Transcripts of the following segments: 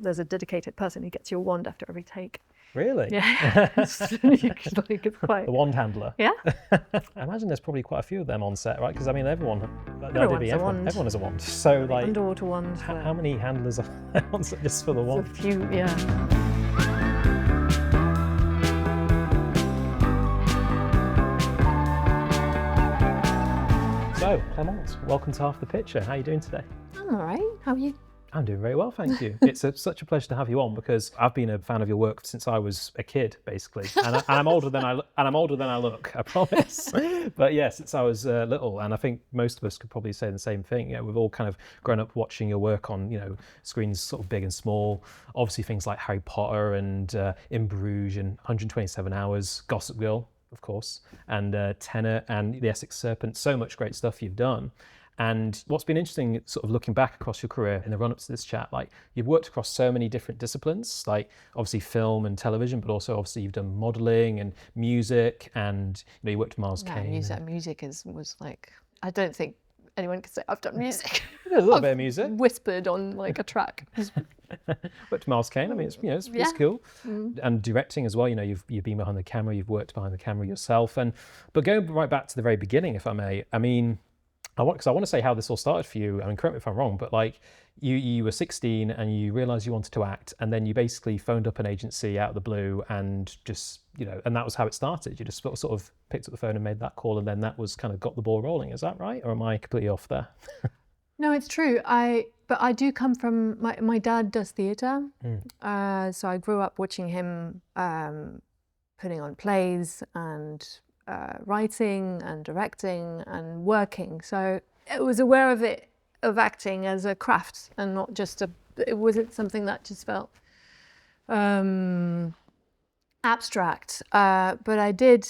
there's a dedicated person who gets your wand after every take. Really? Yeah. It's quite... The wand handler. Yeah. I imagine there's probably quite a few of them on set, right? Because I mean, everyone is a wand. So like, underwater wand. How many handlers are there on set just for the wand? A few, yeah. So, Clémence, welcome to Half the Picture. How are you doing today? I'm all right. How are you? I'm doing very well, thank you. It's such a pleasure to have you on because I've been a fan of your work since I was a kid, basically, and I'm older than I look. I promise. But yeah, since I was little, and I think most of us could probably say the same thing. We've all kind of grown up watching your work on screens sort of big and small. Obviously, things like Harry Potter and In Bruges and 127 Hours, Gossip Girl, of course, and Tenet and the Essex Serpent. So much great stuff you've done. And what's been interesting, sort of looking back across your career in the run-up to this chat, like you've worked across so many different disciplines, like obviously film and television, but also obviously you've done modelling and music, and you worked with Miles Kane. Music was like, I don't think anyone could say I've done music. A little bit of music. Whispered on like a track. Worked with Miles Kane. I mean, it's cool. And directing as well. You've been behind the camera. You've worked behind the camera yourself. But going right back to the very beginning, if I may. I mean, I want to say how this all started for you. I mean, correct me if I'm wrong, but like you were 16 and you realised you wanted to act, and then you basically phoned up an agency out of the blue and just and that was how it started. You just sort of picked up the phone and made that call, and then that was kind of got the ball rolling. Is that right, or am I completely off there? No, it's true. But I do come from my dad does theatre, so I grew up watching him putting on plays and writing and directing and working. So I was aware of acting as a craft and not just it wasn't something that just felt abstract. But I did.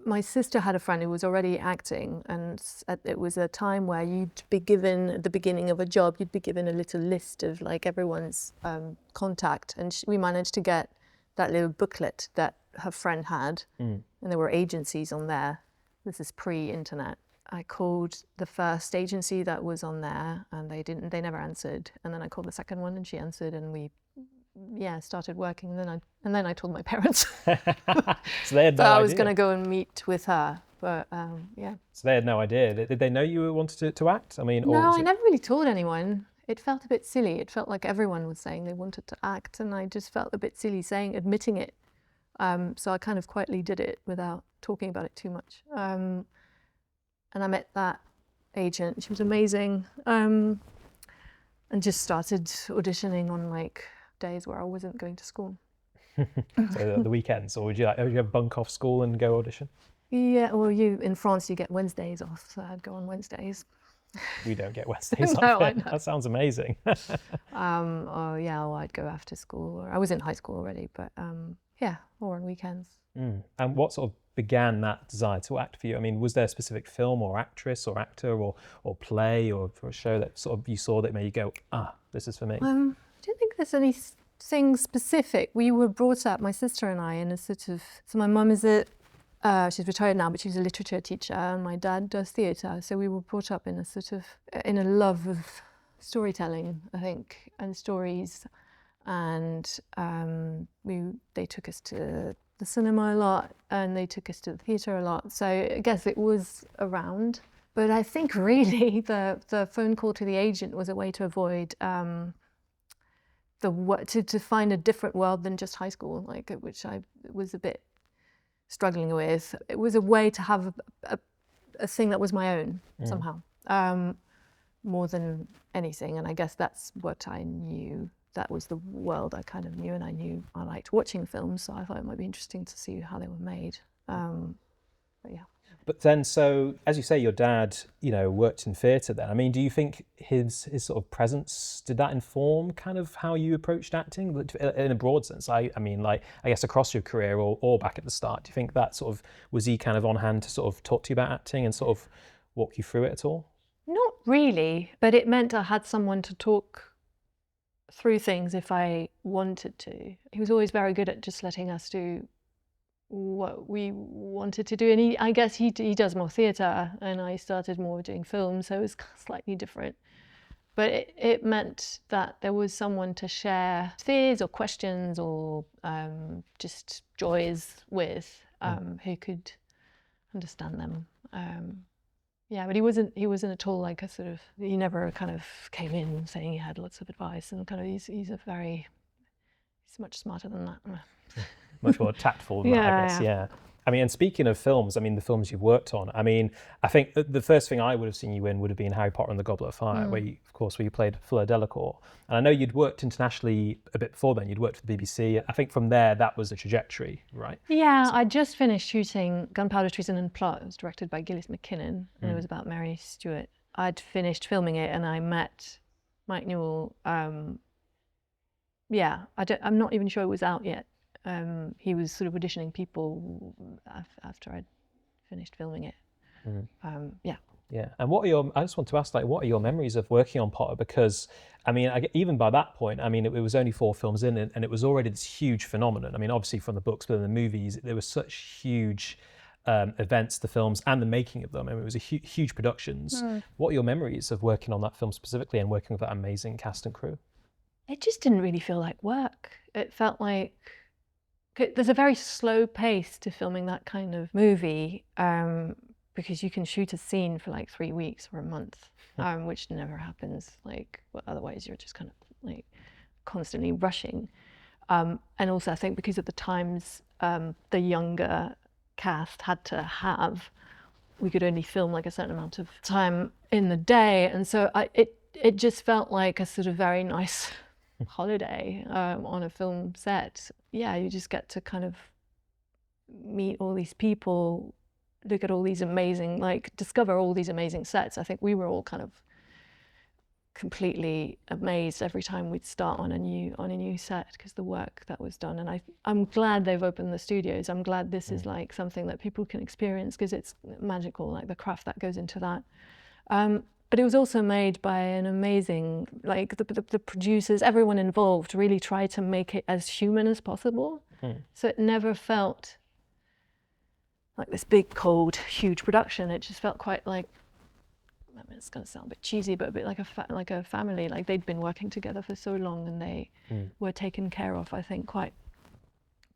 My sister had a friend who was already acting, and it was a time where you'd be given, at the beginning of a job, you'd be given a little list of like everyone's contact, and we managed to get that little booklet that her friend had, and there were agencies on there. This is pre-internet. I called the first agency that was on there, and they never answered. And then I called the second one, and she answered, and we started working. And then I told my parents. So they had no idea. I was going to go and meet with her, but yeah. So they had no idea. Did they know you wanted to act? I mean, no, I never really told anyone. It felt a bit silly. It felt like everyone was saying they wanted to act, and I just felt a bit silly admitting it. So I kind of quietly did it without talking about it too much. And I met that agent. She was amazing, and just started auditioning on like days where I wasn't going to school. So the weekends, or would you have bunk off school and go audition? Yeah, well, in France you get Wednesdays off, so I'd go on Wednesdays. We don't get Wednesdays off. No, I know. That sounds amazing. Or I'd go after school. Or I was in high school already, but or on weekends. And what sort of began that desire to act for you? I mean, was there a specific film or actress or actor or play or a show that sort of you saw that made you go, this is for me? I don't think there's anything specific. We were brought up, my sister and I, in a sort of... So my mum is she's retired now, but she was a literature teacher, and my dad does theatre. So we were brought up in a sort of, in a love of storytelling, I think, and stories. And they took us to the cinema a lot, and they took us to the theatre a lot. So I guess it was around. But I think really the phone call to the agent was a way to avoid to find a different world than just high school, like which I was a bit struggling with. It was a way to have a thing that was my own somehow, more than anything. And I guess that's what I knew. That was the world I kind of knew, and I knew I liked watching films, so I thought it might be interesting to see how they were made. But yeah. But then, so as you say, your dad, worked in theatre then. I mean, do you think his sort of presence, did that inform kind of how you approached acting in a broad sense? I mean, like, I guess across your career or back at the start, do you think that sort of, was he kind of on hand to sort of talk to you about acting and sort of walk you through it at all? Not really, but it meant I had someone to talk through things if I wanted to. He was always very good at just letting us do what we wanted to do, and I guess he does more theatre, and I started more doing film, so it was slightly different. but it meant that there was someone to share fears or questions or just joys with, who could understand them. Yeah, but he wasn't at all like a sort of, he never kind of came in saying he had lots of advice, and kind of he's much smarter than that. Much more tactful than that, I guess. Yeah. I mean, and speaking of films, I mean, the films you've worked on, I mean, I think the first thing I would have seen you in would have been Harry Potter and the Goblet of Fire, where you played Fleur Delacour. And I know you'd worked internationally a bit before then. You'd worked for the BBC. I think from there, that was the trajectory, right? Yeah, I just finished shooting Gunpowder, Treason and Plot. It was directed by Gillis McKinnon, and it was about Mary Stuart. I'd finished filming it, and I met Mike Newell. I'm not even sure it was out yet. He was sort of auditioning people after I'd finished filming it. Yeah, and I just want to ask, like, what are your memories of working on Potter? Because, I mean, even by that point, I mean, it was only 4 films in, and it was already this huge phenomenon. I mean, obviously from the books, but in the movies, there were such huge events, the films, and the making of them. I mean, it was a huge productions. What are your memories of working on that film specifically and working with that amazing cast and crew? It just didn't really feel like work. It felt like there's a very slow pace to filming that kind of movie, because you can shoot a scene for like 3 weeks or a month, which never happens. Like, well, otherwise you're just kind of like constantly rushing. And also I think because of the times the younger cast had to have, we could only film like a certain amount of time in the day, and so it just felt like a sort of very nice holiday on a film set. Yeah, you just get to kind of meet all these people, look at all these amazing, like discover all these amazing sets. I think we were all kind of completely amazed every time we'd start on a new set, because the work that was done. And I'm glad they've opened the studios. I'm glad this is like something that people can experience, because it's magical, like the craft that goes into that. But it was also made by an amazing, like the producers, everyone involved really tried to make it as human as possible. So it never felt like this big, cold, huge production. It just felt quite like, I mean, it's going to sound a bit cheesy, but a bit like a family. Like they'd been working together for so long, and they were taken care of, I think, quite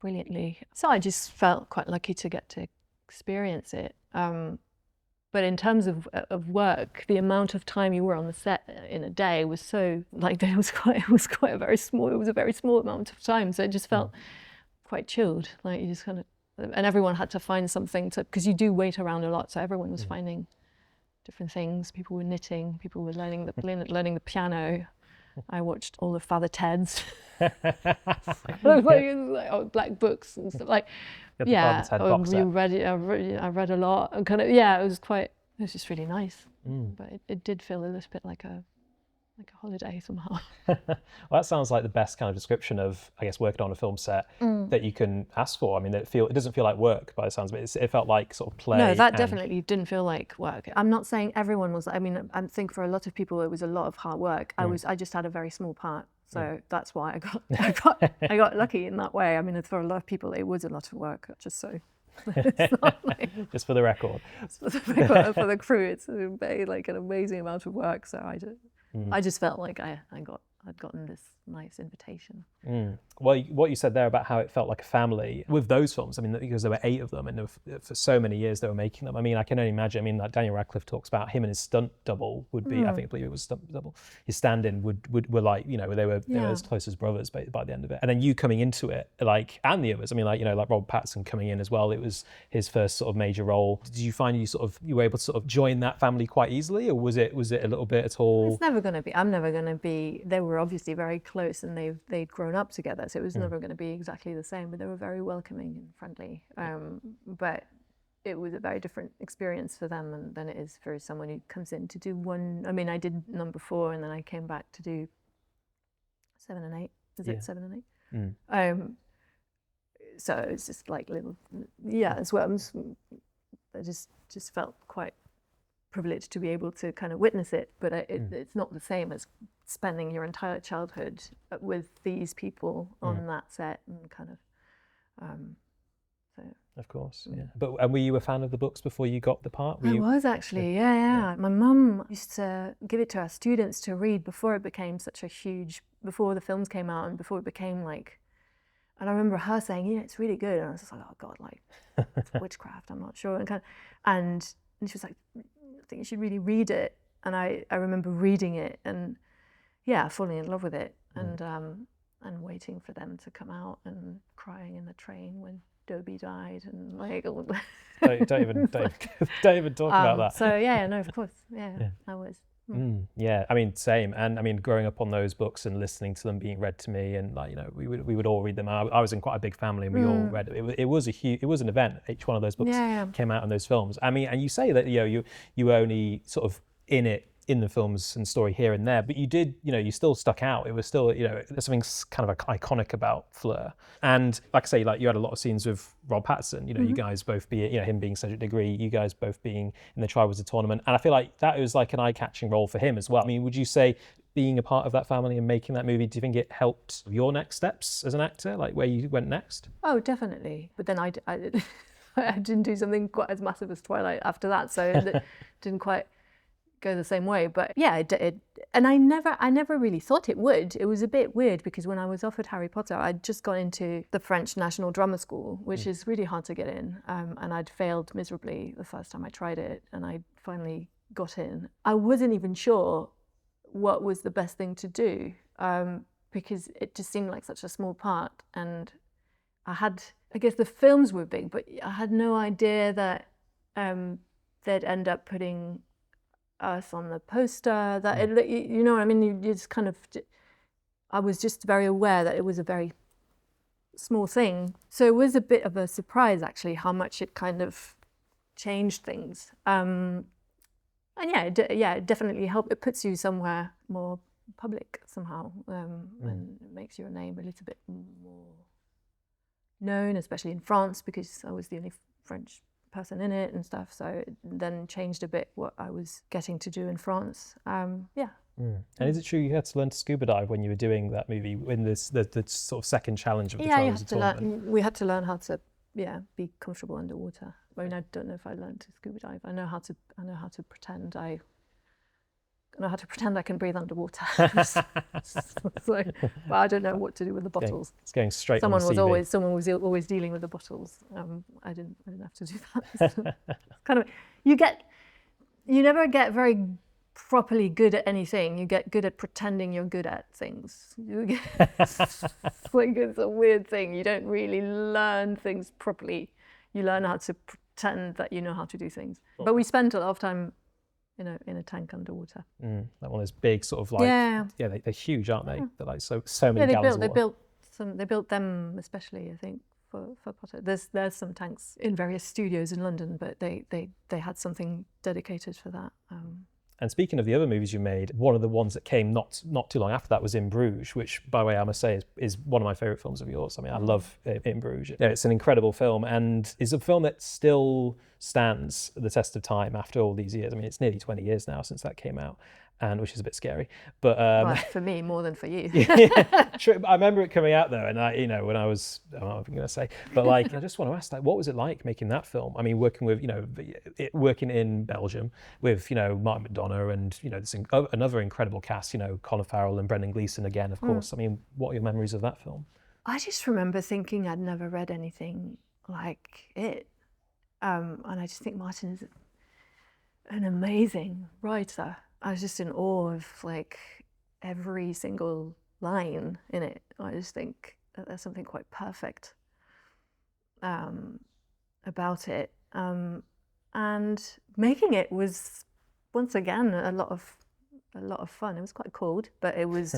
brilliantly. So I just felt quite lucky to get to experience it. But in terms of work, the amount of time you were on the set in a day was so, like, it was a very small amount of time. So it just felt quite chilled. Like you just kind of, and everyone had to find something to, because you do wait around a lot. So everyone was finding different things. People were knitting, people were learning the piano. I watched all of Father Ted's black books and stuff. Like, yeah, I read a lot, and kind of, yeah, it was just really nice. But it did feel a little bit like a holiday somehow. Well, that sounds like the best kind of description of, I guess, working on a film set that you can ask for. I mean, it doesn't feel like work by the sounds of it. It felt like sort of play. No, that definitely didn't feel like work. I'm not saying everyone was. I mean, I think for a lot of people it was a lot of hard work. I just had a very small part, so that's why I got lucky in that way. I mean, for a lot of people it was a lot of work. Just so. It's not like, just for the record. For the crew, it's like an amazing amount of work. So I just felt like I'd gotten this nice invitation. Well, what you said there about how it felt like a family with those films, I mean, because there were 8 of them, and for so many years they were making them. I mean, I can only imagine. I mean, like Daniel Radcliffe talks about him and his stunt double would be, I believe it was stunt double. His stand-in were like, you know, they were as close as brothers by the end of it. And then you coming into it, like, and the others. I mean, like, you know, like Robert Pattinson coming in as well. It was his first sort of major role. Did you find you were able to sort of join that family quite easily, or was it a little bit at all? It's never going to be. I'm never going to be. They were obviously very close, and they'd grown up together, so it was never going to be exactly the same. But they were very welcoming and friendly. But it was a very different experience for them than it is for someone who comes in to do one. I mean, I did number 4, and then I came back to do 7 and 8. Is it 7 and 8? So it's just like little, as well. I just felt quite privileged to be able to kind of witness it, but it's not the same as spending your entire childhood with these people on that set, and kind of So. Of course, yeah. But and were you a fan of the books before you got the part? I was actually, yeah. My mum used to give it to our students to read before it became such a huge, before the films came out and before it became like, and I remember her saying, yeah, it's really good. And I was just like, oh God, like it's witchcraft, I'm not sure. And she was like, I think you should really read it. And I remember reading it and yeah, falling in love with it and waiting for them to come out and crying in the train when Dobie died and like all don't even talk about that. So yeah, no, of course, yeah. I was. Yeah, I mean, same. And I mean, growing up on those books and listening to them being read to me, and like, you know, we would all read them. I was in quite a big family, and we all read it. It was an event. Each one of those books came out in those films. I mean, and you say that, you know, you were only sort of in the films and story here and there, but you did, you know, you still stuck out. It was still, you know, there's something kind of iconic about Fleur. And like I say, like you had a lot of scenes with Rob Pattinson, you know, you guys both you know, him being Cedric Diggory, you guys both being in the Triwizard tournament. And I feel like that was like an eye-catching role for him as well. I mean, would you say being a part of that family and making that movie, do you think it helped your next steps as an actor, like where you went next? Oh, definitely. But then I didn't do something quite as massive as Twilight after that, so it didn't quite go the same way. But yeah, and I never really thought it would. It was a bit weird because when I was offered Harry Potter, I'd just gone into the French National Drama School, which is really hard to get in, and I'd failed miserably the first time I tried it, and I finally got in. I wasn't even sure what was the best thing to do, because it just seemed like such a small part, and I guess the films were big, but I had no idea that they'd end up putting us on the poster, that you know what I mean, you just kind of, I was just very aware that it was a very small thing, so it was a bit of a surprise actually how much it kind of changed things, and yeah, it definitely helped. It puts you somewhere more public somehow, and it makes your name a little bit more known, especially in France, because I was the only French person in it and stuff, so it then changed a bit what I was getting to do in France. And is it true you had to learn to scuba dive when you were doing that movie in the sort of second challenge of the Triwizard tournament? We had to learn how to be comfortable underwater. I mean, I don't know if I learned to scuba dive. I know how to pretend I can breathe underwater. But I don't know what to do with the bottles. It's going straight. Someone was always dealing with the bottles. I didn't have to do that. So kind of, you never get very properly good at anything. You get good at pretending you're good at things. It's a weird thing. You don't really learn things properly. You learn how to pretend that you know how to do things. But we spent a lot of time in a tank underwater. That one is big, sort of like they're huge, aren't they? They're like so many gallons of water. They built them especially, I think, for Potter. There's some tanks in various studios in London, but they had something dedicated for that. And speaking of the other movies you made, one of the ones that came not too long after that was In Bruges, which, by the way, I must say is one of my favourite films of yours. I mean, I love In Bruges. You know, it's an incredible film, and is a film that still stands the test of time after all these years. I mean, it's nearly 20 years now since that came out, and which is a bit scary. But well, for me, more than for you. True. I remember it coming out though, and when I was, I'm not going to say, but like, I just want to ask, like, what was it like making that film? I mean, working with, working in Belgium with, Martin McDonagh and, this another incredible cast, Colin Farrell and Brendan Gleeson again, of course. I mean, what are your memories of that film? I just remember thinking I'd never read anything like it. And I just think Martin is an amazing writer. I was just in awe of like every single line in it. I just think that there's something quite perfect about it. And making it was once again a lot of fun. It was quite cold, but it was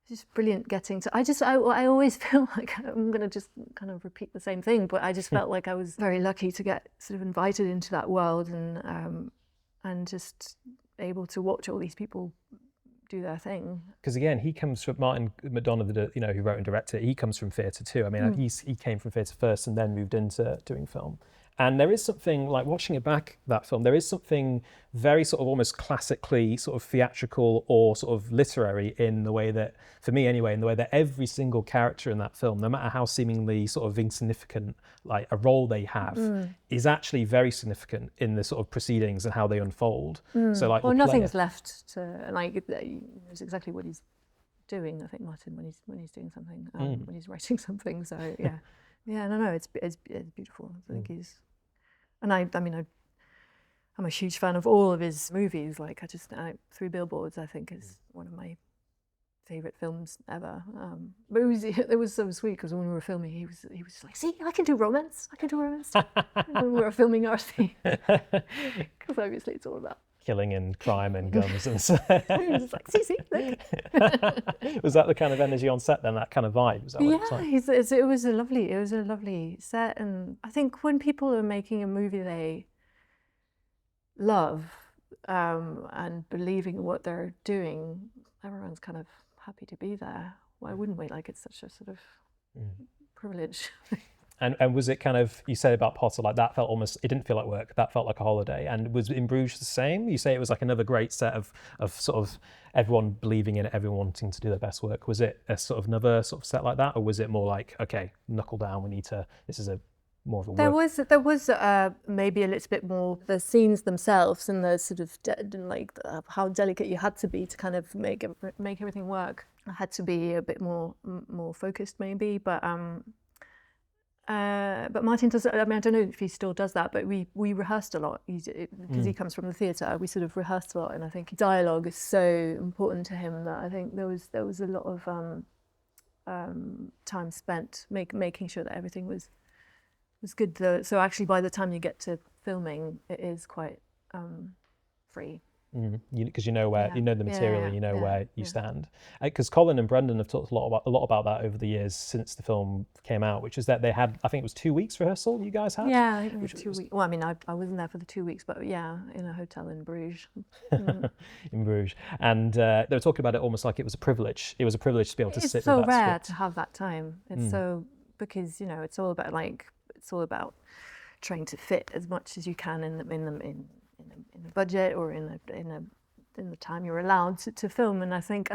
just brilliant getting to. I always feel like I'm going to just kind of repeat the same thing, but I just felt like I was very lucky to get sort of invited into that world and just able to watch all these people do their thing. Because again, he comes from Martin McDonagh, who wrote and directed it. He comes from theatre too. I mean, he came from theatre first and then moved into doing film. And there is something, like watching it back, that film, there is something very sort of almost classically sort of theatrical or sort of literary in the way that, for me anyway, in the way that every single character in that film, no matter how seemingly sort of insignificant like a role they have, is actually very significant in the sort of proceedings and how they unfold. So like, well, nothing's left to, like, it's exactly what he's doing, I think, Martin, when he's doing something, when he's writing something. So yeah, no, it's beautiful. I think he's, and I mean, I'm a huge fan of all of his movies. Like, Three Billboards, I think, is one of my favorite films ever. But it was so sweet because when we were filming, he was like, "See, I can do romance. I can do romance." When we were filming our scene, because obviously it's all about killing and crime and guns and stuff. He was like, "See, look." Was that the kind of energy on set then? That kind of vibe? Was that what it was like? It was a lovely set, and I think when people are making a movie they love and believing in what they're doing, everyone's kind of happy to be there. Why wouldn't we? Like, it's such a sort of privilege. And was it kind of, you said about Potter, like that felt almost, it didn't feel like work, that felt like a holiday. And was In Bruges the same? You say it was like another great set of sort of everyone believing in it, everyone wanting to do their best work. Was it a sort of another sort of set like that? Or was it more like, okay, knuckle down, this is more of a work? There was maybe a little bit more, the scenes themselves and the sort of how delicate you had to be to kind of make everything work. I had to be a bit more focused maybe, but Martin does. I mean, I don't know if he still does that, but we rehearsed a lot because he comes from the theatre. We sort of rehearsed a lot, and I think dialogue is so important to him that I think there was a lot of time spent making sure that everything was good. So actually, by the time you get to filming, it is quite free. Because you know where you know the material and you know where you stand. Because Colin and Brendan have talked a lot about that over the years since the film came out, which is that they had, I think it was 2 weeks rehearsal you guys had. Yeah, I think it was 2 weeks. Well, I mean, I wasn't there for the 2 weeks, but yeah, in a hotel in Bruges. In Bruges, and they were talking about it almost like it was a privilege. It was a privilege to be able to sit with that It's so rare script. to have that time. It's so, because it's all about trying to fit as much as you can in the budget or in the time you're allowed to film. And I think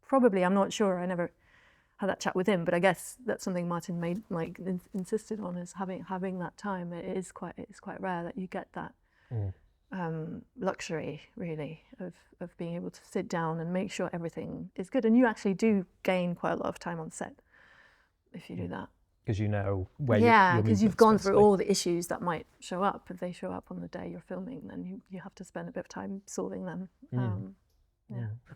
probably, I'm not sure, I never had that chat with him, but I guess that's something Martin insisted on, is having that time. It's quite rare that you get that luxury, really, of being able to sit down and make sure everything is good. And you actually do gain quite a lot of time on set if you do that. Because you know where because you've gone through all the issues that might show up. If they show up on the day you're filming, then you have to spend a bit of time solving them.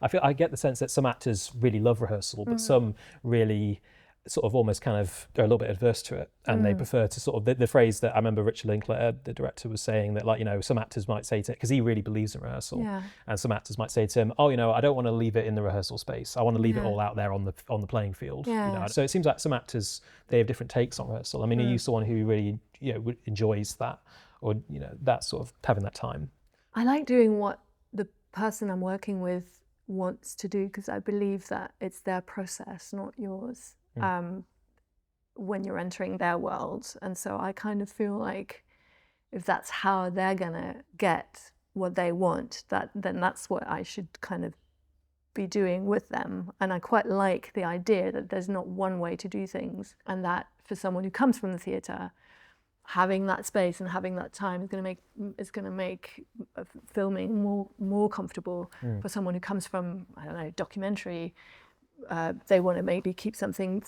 I get the sense that some actors really love rehearsal, but some really sort of almost kind of are a little bit adverse to it, and they prefer to sort of the phrase that I remember Richard Linklater, the director, was saying that, like, some actors might say to it, because he really believes in rehearsal, and some actors might say to him, I don't want to leave it in the rehearsal space, I want to leave it all out there on the playing field. So it seems like some actors, they have different takes on rehearsal. I mean, are you someone who really enjoys that, or that sort of having that time? I like doing what the person I'm working with wants to do, because I believe that it's their process, not yours. When you're entering their world. And so I kind of feel like if that's how they're gonna get what they want, then that's what I should kind of be doing with them. And I quite like the idea that there's not one way to do things, and that for someone who comes from the theatre, having that space and having that time is gonna make filming more comfortable. For someone who comes from, I don't know, documentary, they want to maybe keep something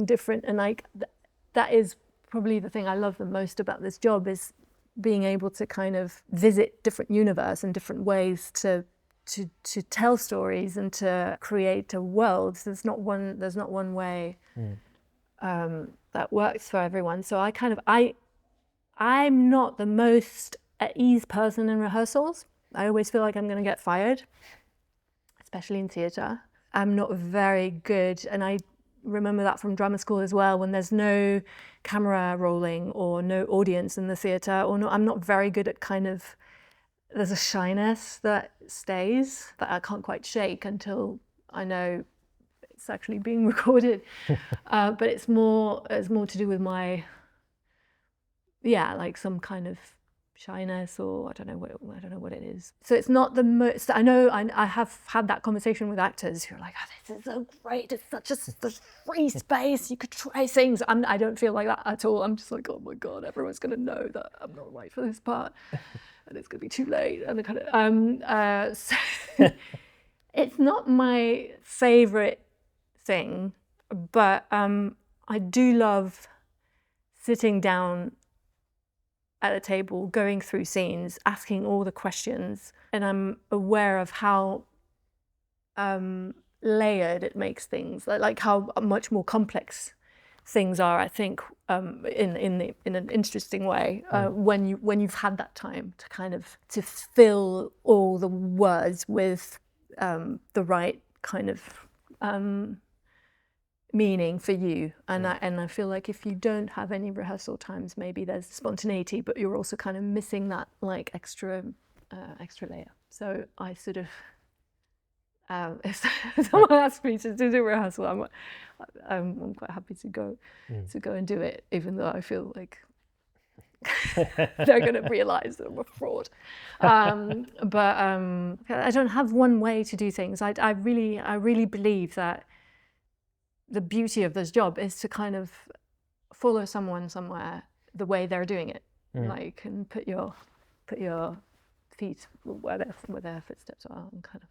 different, and that is probably the thing I love the most about this job, is being able to kind of visit different universe and different ways to tell stories and to create a world. So there's not one way that works for everyone. So I'm not the most at ease person in rehearsals. I always feel like I'm going to get fired, especially in theatre. I'm not very good, and I remember that from drama school as well, when there's no camera rolling or no audience in the theatre, I'm not very good at there's a shyness that stays that I can't quite shake until I know it's actually being recorded. But it's more to do with my like some kind of shyness, or I don't know what it is. So it's not the most. I know I have had that conversation with actors who are like, oh, this is so great. It's such a free space. You could try things. I don't feel like that at all. I'm just like, oh my god, everyone's gonna know that I'm not right for this part, and it's gonna be too late. And kind of so it's not my favorite thing, but I do love sitting down at a table, going through scenes, asking all the questions, and I'm aware of how layered it makes things, like how much more complex things are. I think in an interesting way when you've had that time to kind of to fill all the words with the right kind of meaning for you, and I feel like if you don't have any rehearsal times, maybe there's spontaneity, but you're also kind of missing that like extra layer. So I sort of if someone asks me to do rehearsal, I'm quite happy to go and do it, even though I feel like they're going to realize that I'm a fraud. But I don't have one way to do things. I really believe that the beauty of this job is to kind of follow someone somewhere the way they're doing it, like, and put your feet where their footsteps are, and kind of.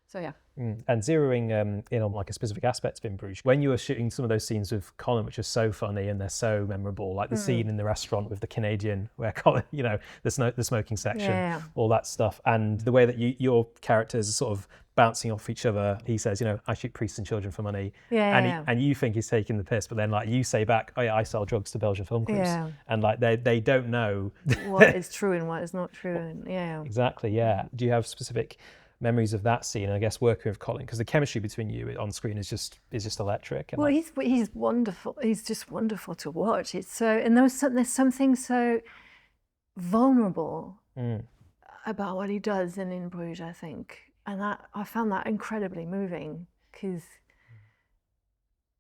So yeah. And zeroing in on like a specific aspect of In Bruges, when you were shooting some of those scenes with Colin, which are so funny and they're so memorable, like the scene in the restaurant with the Canadian where Colin, you know, the smoking section, all that stuff, and the way that your characters are sort of bouncing off each other. He says, you know, I shoot priests and children for money, and you think he's taking the piss, but then like you say back, oh yeah, I sell drugs to Belgian film crews, and like they don't know what is true and what is not true, and exactly. Do you have specific memories of that scene, and I guess working with Colin, because the chemistry between you on screen is just electric? And well, he's wonderful. He's just wonderful to watch. It's so, and there's something so vulnerable about what he does in Bruges, I think, and I found that incredibly moving, because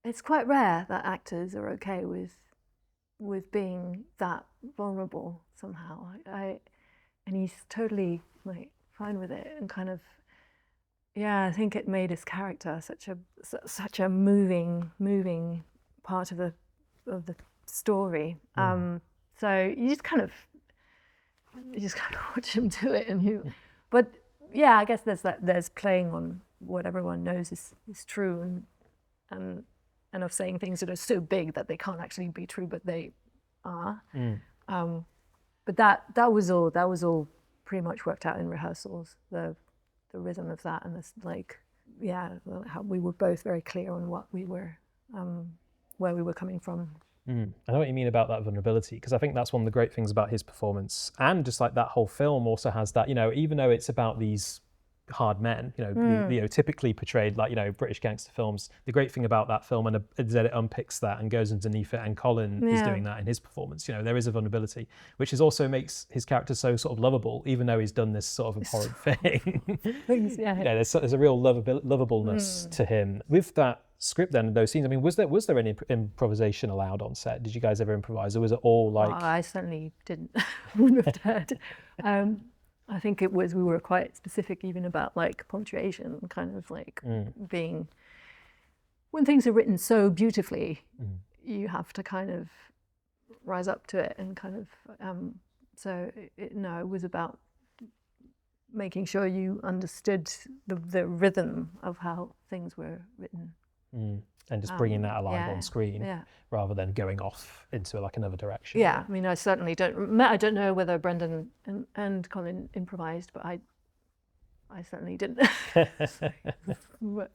it's quite rare that actors are okay with being that vulnerable somehow. And he's totally like fine with it, and kind of, I think it made his character such a moving part of the story. So you just kind of watch him do it, and but I guess there's playing on what everyone knows is true, and of saying things that are so big that they can't actually be true, but they are. But that was all pretty much worked out in rehearsals, the rhythm of that, and this, like, how we were both very clear on what we were, where we were coming from. I know what you mean about that vulnerability, because I think that's one of the great things about his performance, and just like that whole film also has that, you know, even though it's about these hard men, you know, typically portrayed like, you know, British gangster films, the great thing about that film is that it unpicks that and goes underneath it, and Colin is doing that in his performance. You know, there is a vulnerability, which is also makes his character so sort of lovable, even though he's done this sort of abhorrent thing. There's a real lovableness to him. With that script then, those scenes, I mean, was there any improvisation allowed on set? Did you guys ever improvise, or was it all like... Well, I certainly didn't. Wouldn't have dared. I think we were quite specific even about like punctuation, kind of like being, when things are written so beautifully, you have to kind of rise up to it, and kind of, so it was about making sure you understood the rhythm of how things were written. And just bringing that alive on screen, rather than going off into like another direction. I mean, I certainly don't know whether Brendan and Colin improvised, but I certainly didn't. But,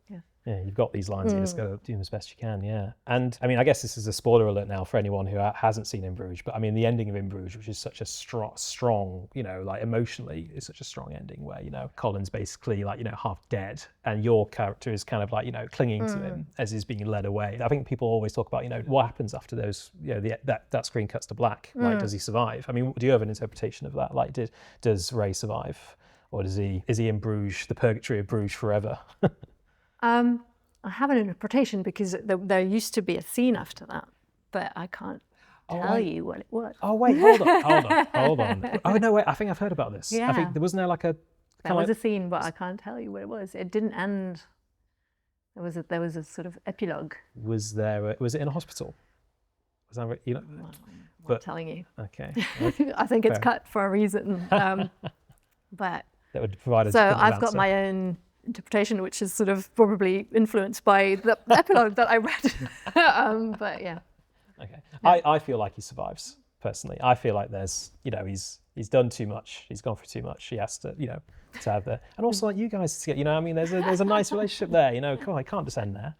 you've got these lines, you just got to do them as best you can. And I mean, I guess this is a spoiler alert now for anyone who hasn't seen In Bruges, but I mean, the ending of In Bruges, which is such a strong, you know, like emotionally, it's such a strong ending where, you know, Colin's basically like, you know, half dead, and your character is kind of like, you know, clinging to him as he's being led away. I think people always talk about, you know, what happens after those, you know, that screen cuts to black. Like, does he survive? I mean, do you have an interpretation of that? Like, does Ray survive, or is he in Bruges, the purgatory of Bruges forever? I have an interpretation, because there used to be a scene after that, but I can't. tell you what it was. Oh wait, hold on. Oh no, wait, I think I've heard about this. Yeah. I think there wasn't there like a There was a scene, but I can't tell you what it was. It didn't end. There was a sort of epilogue. Was it in a hospital? Was that right? I'm not telling you. Okay. I think it's Fair. cut for a reason. But That would provide a so definitive I've got answer. my own interpretation, which is sort of probably influenced by the epilogue that I read. But yeah. Okay. I feel like he survives, personally. I feel like there's, he's done too much. He's gone through too much. He has to, to have the, and also like you guys together, I mean, there's a nice relationship there, come on, I can't just end there.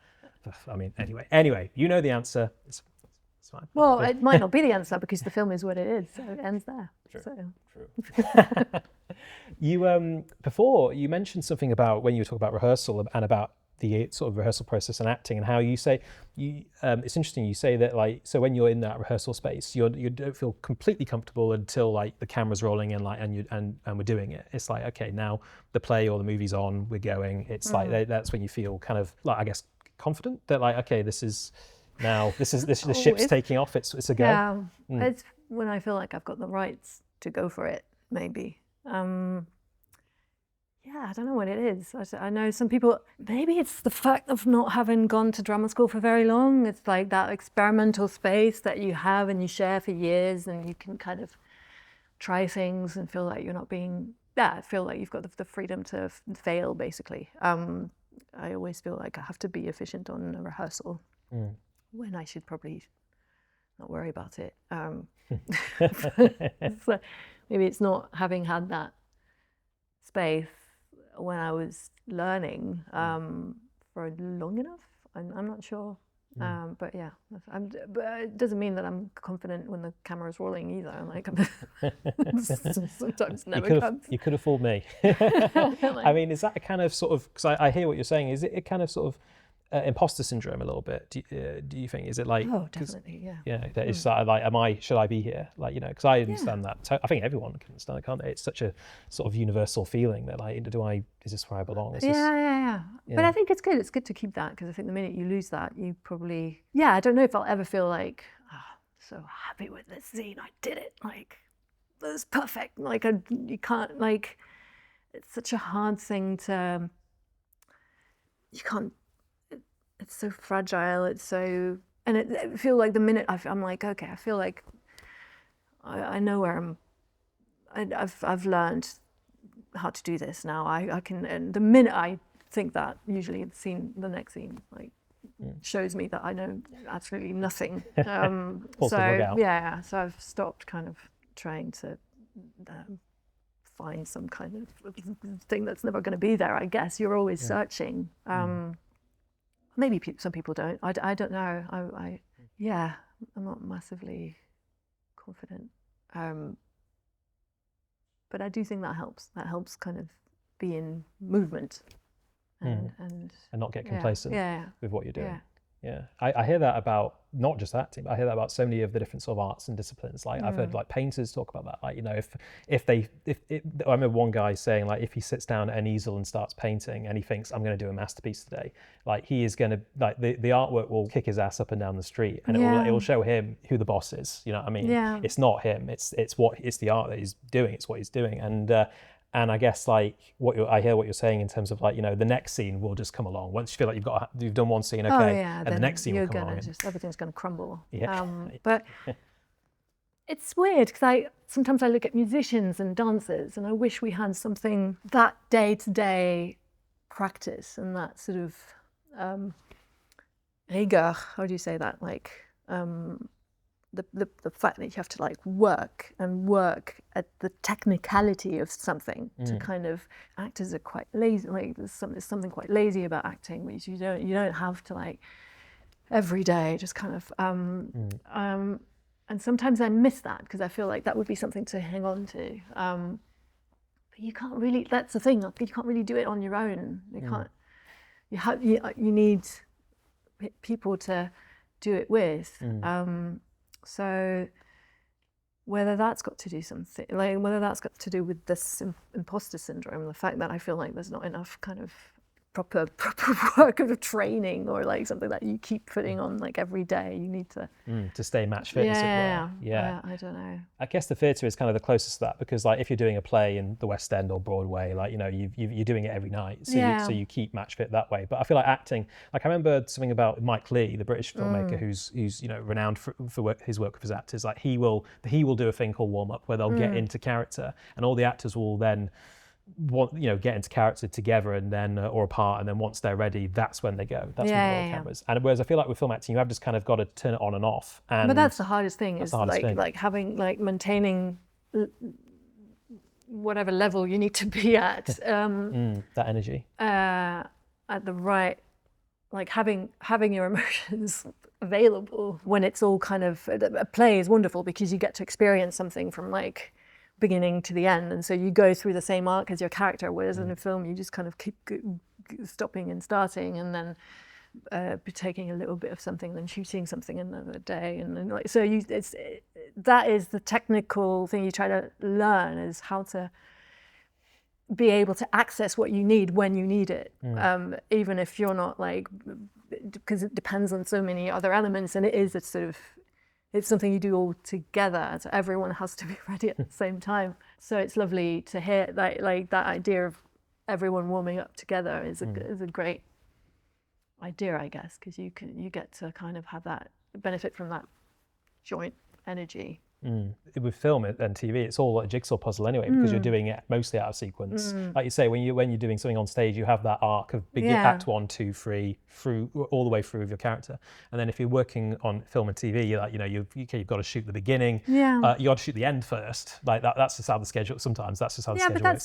I mean, anyway, you know the answer. It's fine. Well, it might not be the answer because the film is what it is, so it ends there. True. So. You before you mentioned something about when you were talking about rehearsal and about the sort of rehearsal process and acting and how you say it's interesting you say that like so when you're in that rehearsal space you don't feel completely comfortable until like the camera's rolling and like and we're doing it. It's like okay, now the play or the movie's on, we're going. It's like that's when you feel kind of like I guess confident that like okay, the ship's taking off. It's a go. Yeah, it's when I feel like I've got the rights to go for it. Maybe. Yeah, I don't know what it is. I know some people, maybe it's the fact of not having gone to drama school for very long. It's like that experimental space that you have and you share for years and you can kind of try things and feel like you're not being, feel like you've got the freedom to fail, basically. I always feel like I have to be efficient on a rehearsal when I should probably not worry about it. So maybe it's not having had that space when I was learning for long enough. I'm not sure, but yeah. But it doesn't mean that I'm confident when the camera's rolling either. Like sometimes never comes. You could have fooled me. I mean, is that a kind of sort of? Because I hear what you're saying. Is it a kind of sort of imposter syndrome a little bit? Do you think? Is it like? Oh, definitely, yeah. Yeah, that is like, should I be here? Like, because I understand that. I think everyone can understand it, can't they? It's such a sort of universal feeling that like, is this where I belong? Yeah. But I think it's good. It's good to keep that because I think the minute you lose that, you probably, I don't know if I'll ever feel like, so happy with this scene. I did it. Like, it was perfect. Like, you can't, like, it's such a hard thing to, you can't, it's so fragile, it's so, and I feel like the minute I'm like, okay, I feel like I know where I've learned how to do this now. I can, and the minute I think that, usually the next scene, like, shows me that I know absolutely nothing. Pulls the rug out. Yeah, so I've stopped kind of trying to find some kind of thing that's never going to be there, I guess. You're always searching. Maybe some people don't. I don't know. I'm not massively confident. But I do think that helps. That helps kind of be in movement and not get complacent with what you're doing. Yeah. Yeah, I hear that about not just acting, but I hear that about so many of the different sort of arts and disciplines. Like I've heard like painters talk about that. Like if I remember one guy saying like if he sits down at an easel and starts painting and he thinks I'm going to do a masterpiece today, like he is going to like the artwork will kick his ass up and down the street and it will show him who the boss is. You know what I mean? Yeah. It's not him. It's the art that he's doing. It's what he's doing. And I guess like I hear what you're saying in terms of like the next scene will just come along once you feel like you've done one scene, and the next scene will come along. Everything's going to crumble. Yeah. But it's weird because sometimes I look at musicians and dancers and I wish we had something that day-to-day practice and that sort of rigueur. How do you say that? Like. The fact that you have to like work at the technicality of something to kind of actors are quite lazy. Like there's something quite lazy about acting, which you don't have to like every day just kind of and sometimes I miss that because I feel like that would be something to hang on to. But you can't really. That's the thing. You can't really do it on your own. You can't. You need people to do it with. So whether that's got to do something, like whether that's got to do with this imposter syndrome, the fact that I feel like there's not enough kind of proper work of training, or like something that you keep putting on like every day. You need to stay match fit, as it were. Yeah. I don't know. I guess the theatre is kind of the closest to that, because like if you're doing a play in the West End or Broadway, like, you know, you're doing it every night, so you keep match fit that way. But I feel like acting, like I remember something about Mike Leigh, the British filmmaker, who's you know, renowned for his work with his actors. Like he will do a thing called warm up, where they'll get into character, and all the actors will then get into character together, and then or apart, and then once they're ready, that's when they go. That's when they roll cameras. And whereas I feel like with film acting, you have just kind of got to turn it on and off. But that's the hardest thing, is like having, like, maintaining whatever level you need to be at. That energy. At the right, like having your emotions available when it's all kind of, a play is wonderful because you get to experience something from like beginning to the end, and so you go through the same arc as your character, whereas in a film you just kind of keep stopping and starting, and then taking a little bit of something, then shooting something another day, and then like, so that is the technical thing you try to learn, is how to be able to access what you need when you need it, even if you're not like, because it depends on so many other elements, and it's something you do all together, so everyone has to be ready at the same time. So it's lovely to hear like that idea of everyone warming up together is a great idea, I guess, because you get to kind of have that benefit from that joint energy. With film and TV, it's all a jigsaw puzzle anyway, because you're doing it mostly out of sequence. Like you say, when you're doing something on stage, you have that arc of act 1, 2, 3 through all the way through with your character. And then if you're working on film and TV, you're like, you know, you've got to shoot the beginning. You got to shoot the end first. Like that's just how the schedule. Sometimes that's just how the schedule works. That's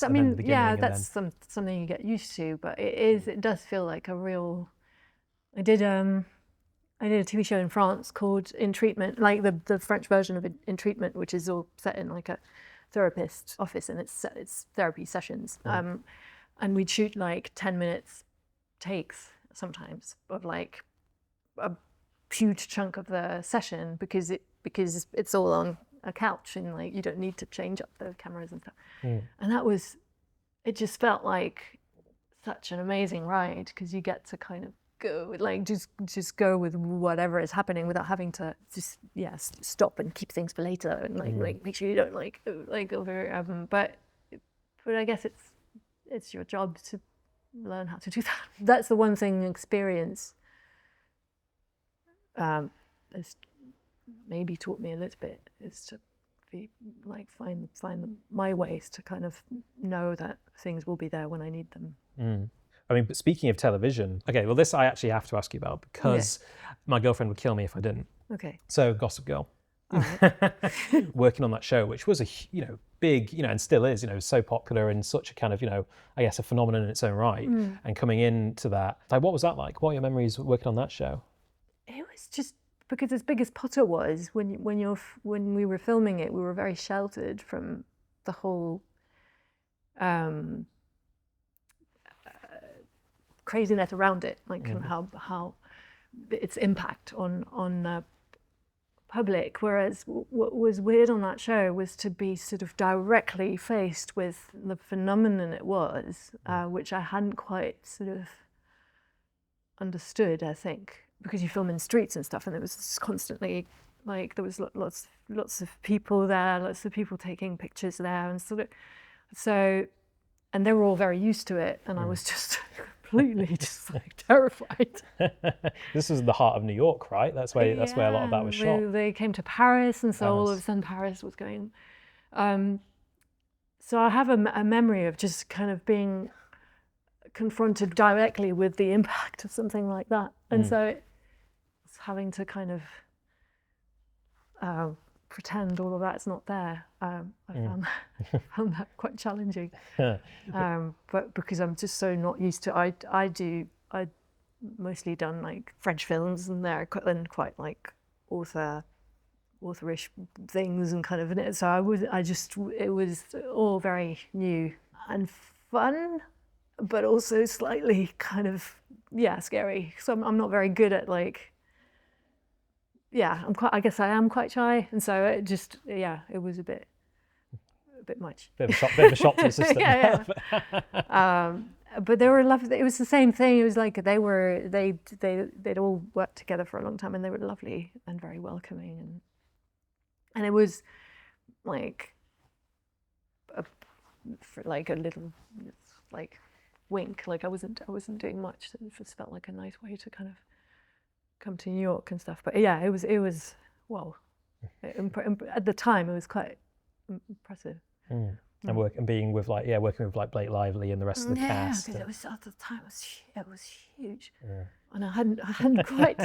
something you get used to. But it does feel like a real. I did a TV show in France called In Treatment, like the French version of In Treatment, which is all set in like a therapist's office, and it's therapy sessions. And we'd shoot like 10 minutes takes sometimes of like a huge chunk of the session, because it's all on a couch, and like you don't need to change up the cameras and stuff. And it just felt like such an amazing ride, because you get to kind of go, like just go with whatever is happening without having to just stop and keep things for later, and like make sure you don't like over. But I guess it's your job to learn how to do that. That's the one thing experience has maybe taught me a little bit, is to be like find my ways to kind of know that things will be there when I need them. I mean, but speaking of television, okay, well, this I actually have to ask you about, because my girlfriend would kill me if I didn't. Okay. So Gossip Girl. All right. Working on that show, which was a big, and still is, so popular and such a kind of, I guess a phenomenon in its own right. And coming into that, like, what was that like? What are your memories working on that show? It was just because, as big as Potter was, when we were filming it, we were very sheltered from the whole craziness around it, like how its impact on public. Whereas what was weird on that show was to be sort of directly faced with the phenomenon it was, which I hadn't quite sort of understood, I think, because you film in streets and stuff, and it was just constantly like there was lots of people there, lots of people taking pictures there, and and they were all very used to it, and I was just completely just like terrified. This was the heart of New York, right? That's where a lot of that was shot. They came to Paris, and so all of a sudden Paris was going. So I have a memory of just kind of being confronted directly with the impact of something like that, and so it's having to kind of pretend all of that's not there. I found that quite challenging. But because I'm just so not used to, I mostly done like French films, and they're quite like authorish things, and kind of, so it was all very new and fun, but also slightly kind of scary. So I'm not very good at like. I guess I am quite shy, and so it just it was a bit much. Bit of a shock to the system. but they were lovely. It was the same thing. It was like they'd all worked together for a long time, and they were lovely and very welcoming, and it was like like a little like wink. Like I wasn't doing much. It just felt like a nice way to kind of come to New York and stuff. But yeah, it was well, at the time it was quite impressive. And being with working with like Blake Lively and the rest of the cast. Yeah, because it was at the time it was huge, and I hadn't quite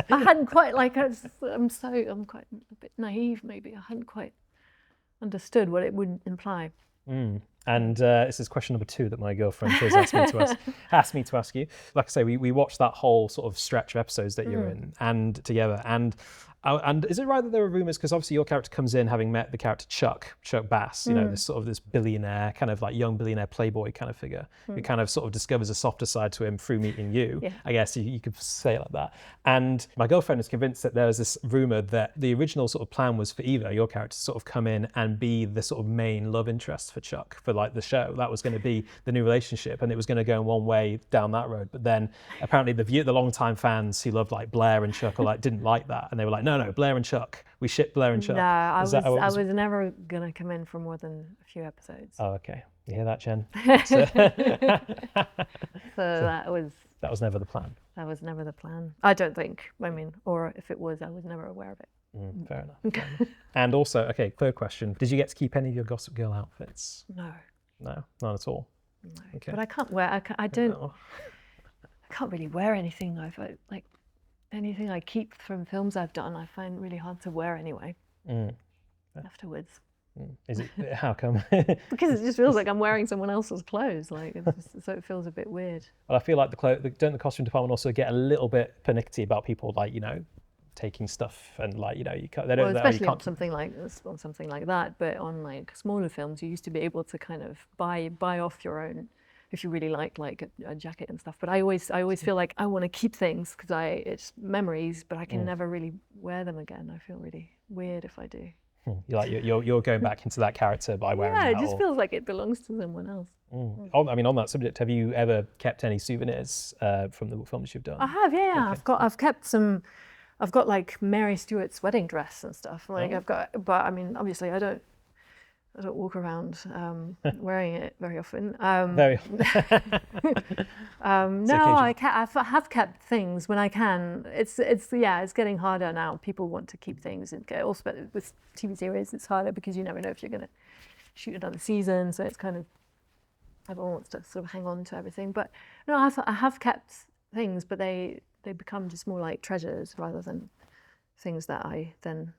like I'm quite a bit naive maybe. I hadn't quite understood what it would imply. And this is question number 2 that my girlfriend has asked me to ask you. Like I say, we watched that whole sort of stretch of episodes that you're in and together. And is it right that there were rumours, because obviously your character comes in having met the character Chuck Bass, you know, this billionaire, kind of like young billionaire playboy kind of figure, who kind of sort of discovers a softer side to him through meeting you. Yeah. I guess you could say it like that. And my girlfriend is convinced that there was this rumour that the original sort of plan was for Eva, your character, to sort of come in and be the sort of main love interest for Chuck for like the show. That was going to be the new relationship, and it was going to go in one way down that road. But then apparently the long-time fans who loved like Blair and Chuck didn't like that, and they were like, no, Blair and Chuck. We ship Blair and Chuck. No, I was never going to come in for more than a few episodes. Oh, okay. You hear that, Jen? So that was never the plan. That was never the plan. I don't think. I mean, or if it was, I was never aware of it. Fair enough. And also, okay, third question. Did you get to keep any of your Gossip Girl outfits? No. No, not at all. No. Okay. But I can't wear. I can't really wear anything. Like anything I keep from films I've done, I find really hard to wear anyway. Afterwards. Is it? How come? Because it just feels like I'm wearing someone else's clothes. Like so it feels a bit weird. Well, I feel like don't the costume department also get a little bit pernickety about people like, you know, taking stuff and like, you know, you can't. They don't. Well, especially you on something like that. But on like smaller films, you used to be able to kind of buy off your own if you really like a jacket and stuff. But I always feel like I want to keep things because it's memories, but I can never really wear them again. I feel really weird if I do. You're going back into that character by wearing that. Yeah, it just feels like it belongs to someone else. I mean, on that subject, have you ever kept any souvenirs from the films you've done? I have, yeah. Okay. I've kept some. I've got like Mary Stuart's wedding dress and stuff. Like but I mean, obviously, I don't walk around wearing it very often. Very often. No, I have kept things when I can. It's getting harder now. People want to keep things, and also with TV series, it's harder because you never know if you're going to shoot another season. So it's kind of everyone wants to sort of hang on to everything. But no, I have kept things, but they become just more like treasures rather than things that I then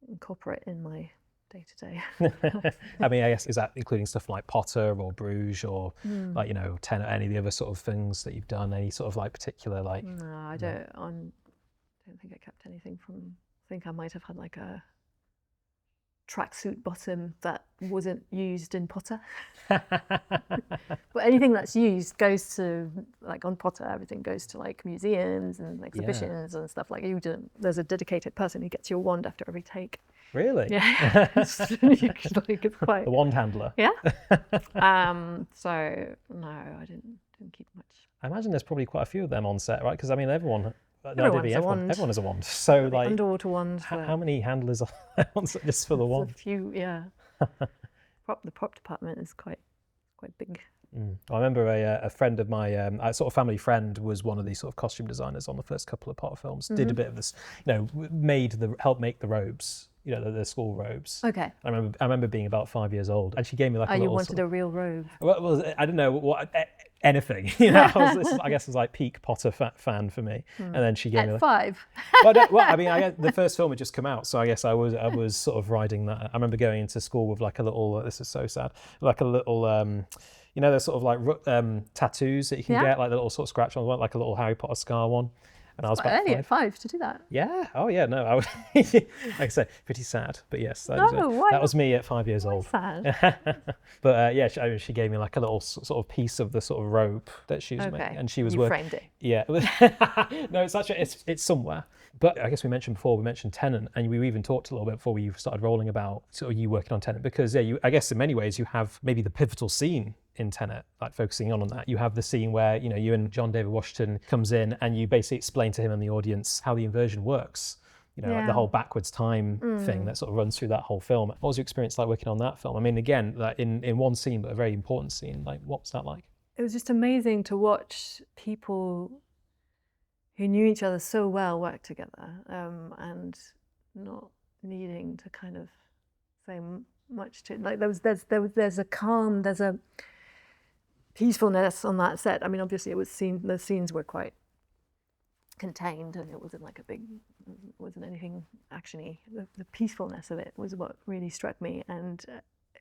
incorporate in my day-to-day. I mean, I guess, is that including stuff like Potter or Bruges or like, you know, Tenet, any of the other sort of things that you've done, any sort of like particular like... No, I don't think I kept anything from... I think I might have had like a tracksuit bottom that wasn't used in Potter. But anything that's used goes to, like on Potter, everything goes to like museums and exhibitions and stuff like there's a dedicated person who gets your wand after every take. Really? Yeah. It's quite... The wand handler. Yeah. So no, I didn't keep much. I imagine there's probably quite a few of them on set, right? Because I mean, everyone has a wand. So like underwater wands. How many handlers are there on set just for the wand? A few, yeah. The prop department is quite big. I remember a friend of my, a sort of family friend, was one of these sort of costume designers on the first couple of Potter films. Did a bit of this, you know, helped make the robes. You know, the school robes. Okay. I remember being about 5 years old, and she gave me like a little... you wanted a real robe? Well, I don't know anything. You know, I guess it was like peak Potter fan for me. And then she gave me at 5. I mean, the first film had just come out, so I guess I was sort of riding that. I remember going into school with like a little. This is so sad. Like a little. You know, there's sort of like tattoos that you can get, like the little sort of scratch on, like a little Harry Potter scar one. And I was quite early at 5 to do that. Yeah. Oh, yeah. No, I was, like I say, pretty sad. But yes, that was me at 5 years old. Sad. But she gave me like a little sort of piece of the sort of robe that she was making, and she was framed it. Yeah. No, it's somewhere. But I guess we mentioned Tenet, and we even talked a little bit before we started rolling about sort of you working on Tenet, because I guess in many ways you have maybe the pivotal scene in Tenet, like focusing on that, you have the scene where, you know, you and John David Washington comes in and you basically explain to him and the audience how the inversion works. You know, like the whole backwards time thing that sort of runs through that whole film. What was your experience like working on that film? I mean, again, like in one scene, but a very important scene. Like, what was that like? It was just amazing to watch people who knew each other so well work together, and not needing to kind of say much to, like, there's a calm, there's a peacefulness on that set. I mean, obviously the scenes were quite contained and it wasn't like it wasn't anything actiony. The peacefulness of it was what really struck me, and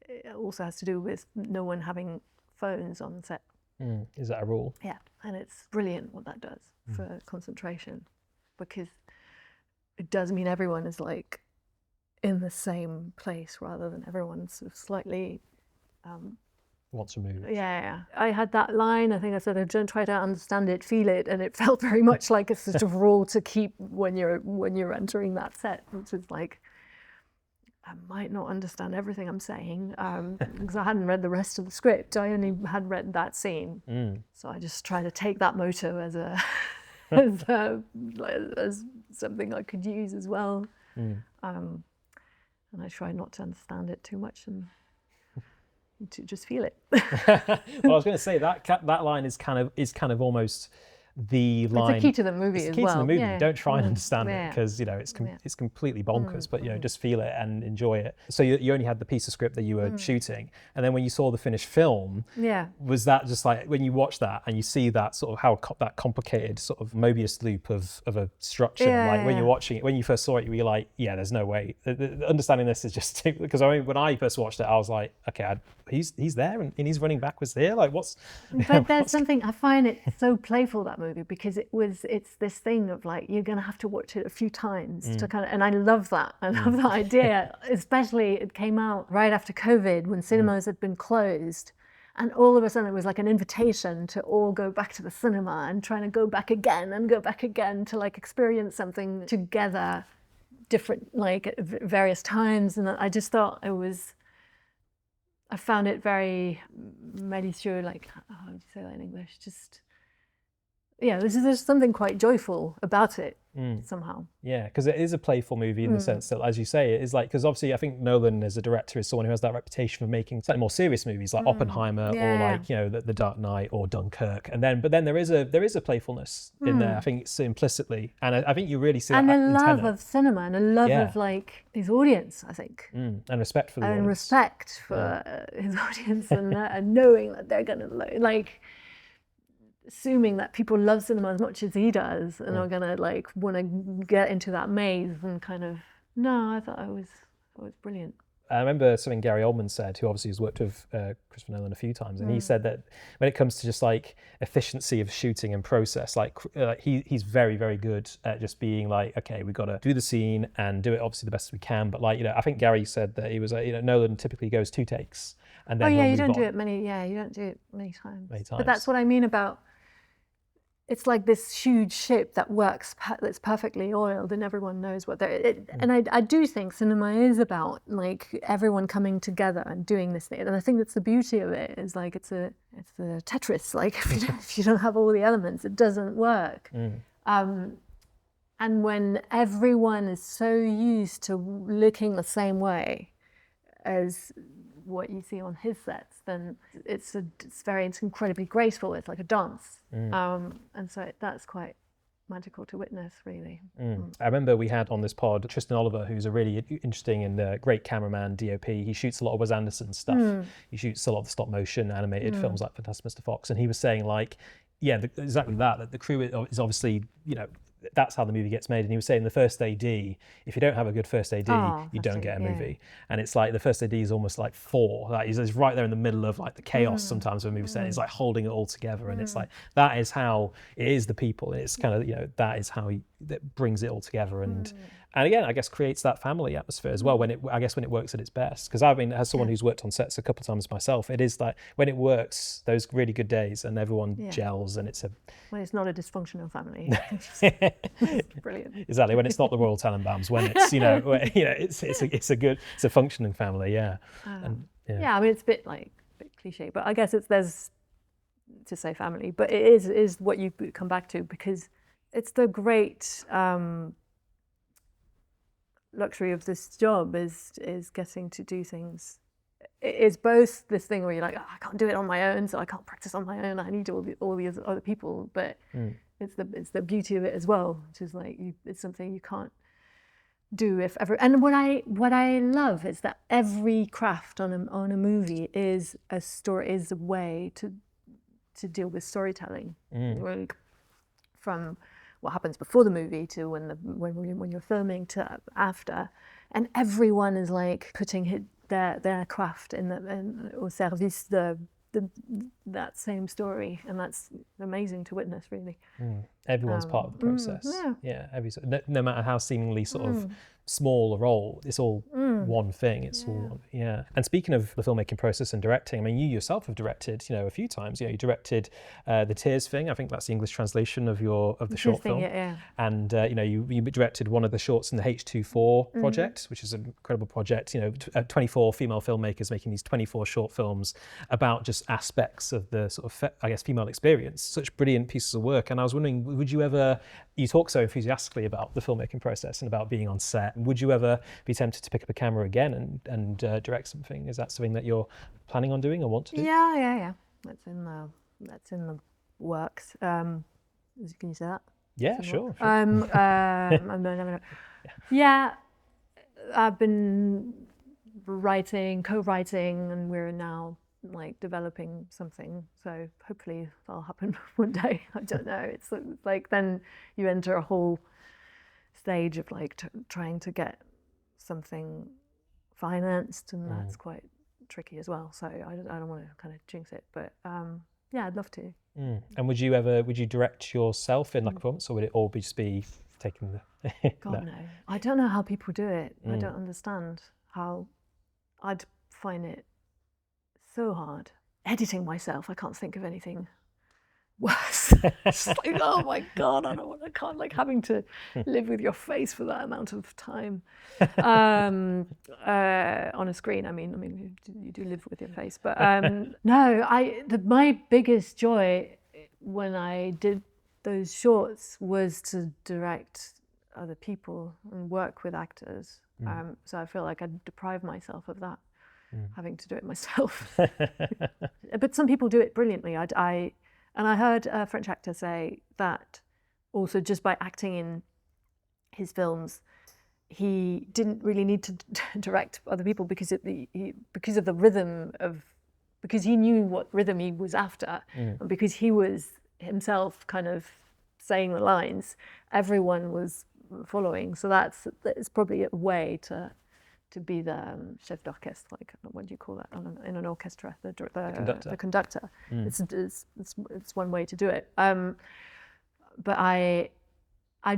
it also has to do with no one having phones on set. Is that a rule? Yeah, and it's brilliant what that does for concentration, because it does mean everyone is like in the same place rather than everyone sort of slightly Once removed. Yeah. I had that line, I think I said, don't try to understand it, feel it, and it felt very much like a sort of rule to keep when you're entering that set, which is like, I might not understand everything I'm saying, because I hadn't read the rest of the script. I only had read that scene. So I just try to take that motto as as something I could use as well. And I try not to understand it too much and to just feel it. Well, I was going to say that line is kind of almost the line. It's a key to the movie it's as key well. to the movie. Yeah. Don't try and understand it, because, you know, it's completely bonkers. But, you know, just feel it and enjoy it. So you only had the piece of script that you were shooting, and then when you saw the finished film, was that just like, when you watch that and you see that sort of how that complicated sort of Mobius loop of a structure, like when you're watching it, when you first saw it, you were like, yeah, there's no way. Understanding this is just, because I mean, when I first watched it, I was like, okay, he's there and he's running backwards here. Like, what's? But there's something, I find it so playful, that movie, because it's this thing of like, you're going to have to watch it a few times to kind of, and I love that. I love that idea. Especially it came out right after COVID, when cinemas had been closed, and all of a sudden it was like an invitation to all go back to the cinema and trying to go back again and go back again to like experience something together, different, like at various times. And I just thought I found it very malicieux, like, how do you say that in English? Just, yeah, there's something quite joyful about it somehow. Yeah, because it is a playful movie in the sense that, as you say, it is like, because obviously I think Nolan as a director is someone who has that reputation for making slightly more serious movies like Oppenheimer or like, you know, the Dark Knight or Dunkirk, but then there is a playfulness in there. I think it's implicitly, and I think you really see that. And a in love Tenet. of cinema, and a love of like his audience, I think. And respect for the audience. And respect for his audience, and knowing that they're gonna like, assuming that people love cinema as much as he does and are gonna like want to get into that maze and kind of. No, I thought it was brilliant. I remember something Gary Oldman said, who obviously has worked with Christopher Nolan a few times, and he said that when it comes to just like efficiency of shooting and process, like he's very, very good at just being like, okay, we've got to do the scene and do it obviously the best we can. But like, you know, I think Gary said that he was, you know, Nolan typically goes 2 takes and then you don't do it many times. But that's what I mean about. It's like this huge ship that works, that's perfectly oiled, and everyone knows what they're. And I do think cinema is about like everyone coming together and doing this thing. And I think that's the beauty of it. Is like it's a Tetris. Like if you don't have all the elements, it doesn't work. And when everyone is so used to looking the same way as what you see on his sets, then it's incredibly graceful. It's like a dance, and so that's quite magical to witness, really. I remember we had on this pod Tristan Oliver, who's a really interesting and great cameraman, DOP. He shoots a lot of Wes Anderson stuff. He shoots a lot of the stop motion animated films like Fantastic Mr. Fox, and he was saying like, yeah, exactly that the crew is obviously, you know, that's how the movie gets made. And he was saying the first AD, if you don't have a good first AD, you don't get a movie. And it's like the first AD is almost like 4. Like he's right there in the middle of like the chaos sometimes of a movie set. He's like holding it all together. And it's like, that is how it is the people. It's kind of, you know, that is how that brings it all together. And again, I guess creates that family atmosphere as well when it works at its best. Because I mean, as someone who's worked on sets a couple of times myself, it is like when it works, those really good days and everyone gels and when it's not a dysfunctional family. It's brilliant. Exactly, when it's not the Royal Tenenbaums, when it's, you know, it's a functioning family, I mean, it's a bit cliche, but I guess there's to say family, but it is what you come back to, because it's the great luxury of this job is getting to do things. It is both this thing where you're like, oh, I can't do it on my own, so I can't practice on my own. I need all these other people, but it's the beauty of it as well, which is like it's something you can't do if ever. And what I love is that every craft on a movie is a story, is a way to deal with storytelling, from what happens before the movie to when you're filming to after, and everyone is like putting their craft in au service that same story, and that's amazing to witness, really. Everyone's part of the process. No matter how seemingly sort of small a role, it's all one thing. It's all And speaking of the filmmaking process and directing, I mean, you yourself have directed, a few times. You directed the Tears thing. I think that's the English translation of the short film. And you directed one of the shorts in the H24 project, which is an incredible project. 24 female filmmakers making these 24 short films about just aspects of the sort of female experience. Such brilliant pieces of work. And I was wondering, would you ever? You talk so enthusiastically about the filmmaking process and about being on set. Would you ever be tempted to pick up a camera again and direct something? Is that something that you're planning on doing or want to do? Yeah. That's in the works. Can you say that? Yeah, sure. Yeah, I've been co-writing, and we're now like developing something, so hopefully that'll happen one day. I don't know. It's like then you enter a whole stage of like trying to get something financed, and that's quite tricky as well, so I don't want to kind of jinx it, but I'd love to. And would you direct yourself in like a performance, or would it all just be taking the God, no. I don't know how people do it. I don't understand how. I'd find it so hard. Editing myself, I can't think of anything worse. It's like, oh my God, I can't, like having to live with your face for that amount of time on a screen. I mean, you do live with your face, but no. My biggest joy when I did those shorts was to direct other people and work with actors. So I feel like I deprive myself of that, having to do it myself. But some people do it brilliantly. And I heard a French actor say that also just by acting in his films, he didn't really need to direct other people because of the rhythm because he knew what rhythm he was after, and because he was himself kind of saying the lines, everyone was following. So that's probably a way to be the chef d'orchestre, like what do you call that in an orchestra? The conductor. It's one way to do it. But I